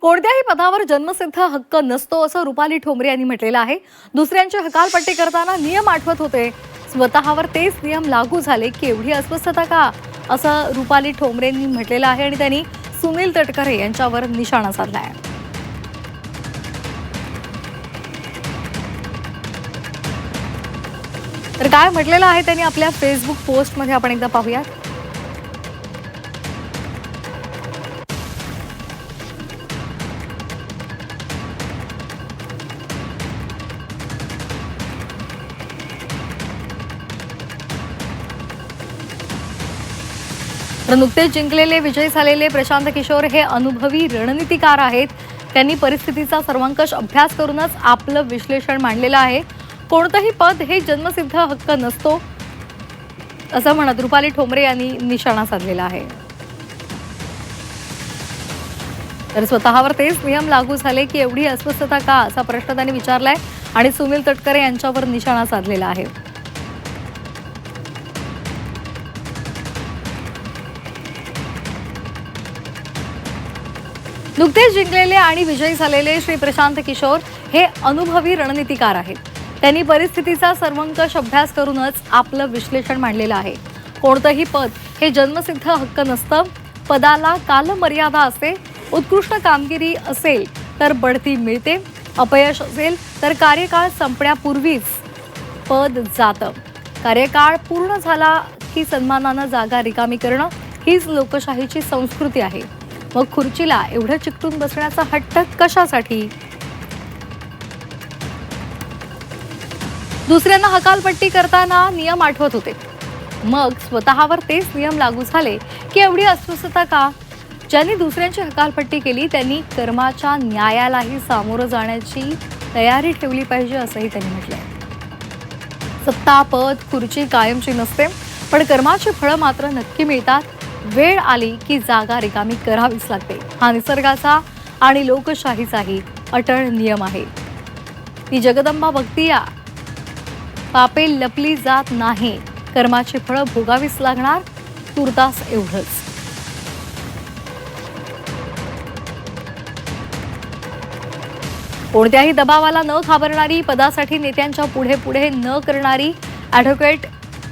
कोणत्याही पदावर जन्मसिद्ध हक्क नसतो असं रुपाली ठोंबरे यांनी म्हटलेलं आहे। दुसऱ्यांची हकालपट्टी करताना नियम आठवत होते, स्वतःवर तेच नियम लागू झाले की एवढी अस्वस्थता का, असं रुपाली ठोंबरेंनी म्हटलेलं आहे आणि त्यांनी सुनील तटकरे यांच्यावर निशाणा साधला आहे। तर काय म्हटलेलं आहे त्यांनी आपल्या फेसबुक पोस्टमध्ये आपण एकदा पाहूयात। तर नुकतेच जिंकलेले विजयी झालेले प्रशांत किशोर हे अनुभवी रणनीतिकार आहेत। त्यांनी परिस्थितीचा सर्वंकष अभ्यास करूनच आपलं विश्लेषण मांडलेलं आहे। कोणतंही पद हे जन्मसिद्ध हक्क नसतो असं म्हणत रुपाली ठोंबरे यांनी निशाणा साधलेला आहे। तर स्वतःवर तेच नियम लागू झाले की एवढी अस्वस्थता का, असा प्रश्न त्यांनी विचारलाय आणि सुनील तटकरे यांच्यावर निशाणा साधलेला आहे। नुकतेच जिंकलेले आणि विजयी झालेले श्री प्रशांत किशोर हे अनुभवी रणनीतिकार आहेत। त्यांनी परिस्थितीचा सर्वंकष अभ्यास करूनच आपलं विश्लेषण मांडलेलं आहे। कोणतंही पद हे जन्मसिद्ध हक्क नसतं, पदाला कालमर्यादा असते। उत्कृष्ट कामगिरी असेल तर बढती मिळते, अपयश असेल तर कार्यकाळ संपण्यापूर्वीच पद जातं। कार्यकाळ पूर्ण झाला की सन्मानानं जागा रिकामी करणं हीच लोकशाहीची संस्कृती आहे। मग खुर्चीला एवढं चिकटून बसण्याचा हट्ट कशासाठी? दुसऱ्यांना हकालपट्टी करताना नियम आठवत होते, मग स्वतःवर तेच नियम लागू झाले की एवढी अस्वस्थता का? ज्यांनी दुसऱ्यांची हकालपट्टी केली त्यांनी कर्माच्या न्यायालाही सामोरं जाण्याची तयारी ठेवली पाहिजे, असंही त्यांनी म्हटलंय। सत्ता, पद, खुर्ची कायमची नसते, पण कर्माची फळं मात्र नक्की मिळतात। वेळ आली की जागा रिकामी करावीच लागते। हा निसर्गाचा आणि लोकशाहीचाही अटळ नियम आहे। ती जगदंबा बघतीया, पापे लपली जात नाही, कर्माची फळं भोगावीच लागणार, तुर्तास एवढंच। कोणत्याही दबावाला न घाबरणारी, पदासाठी नेत्यांच्या पुढे पुढे न करणारी ॲडव्होकेट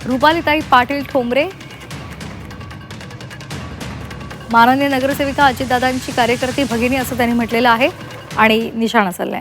रुपालीताई पाटील ठोंबरे, माननीय नगरसेविका अजितदादांची कार्यकर्ती भगिनी, असं त्यांनी म्हटलेलं आहे आणि निशाणा साधलाय।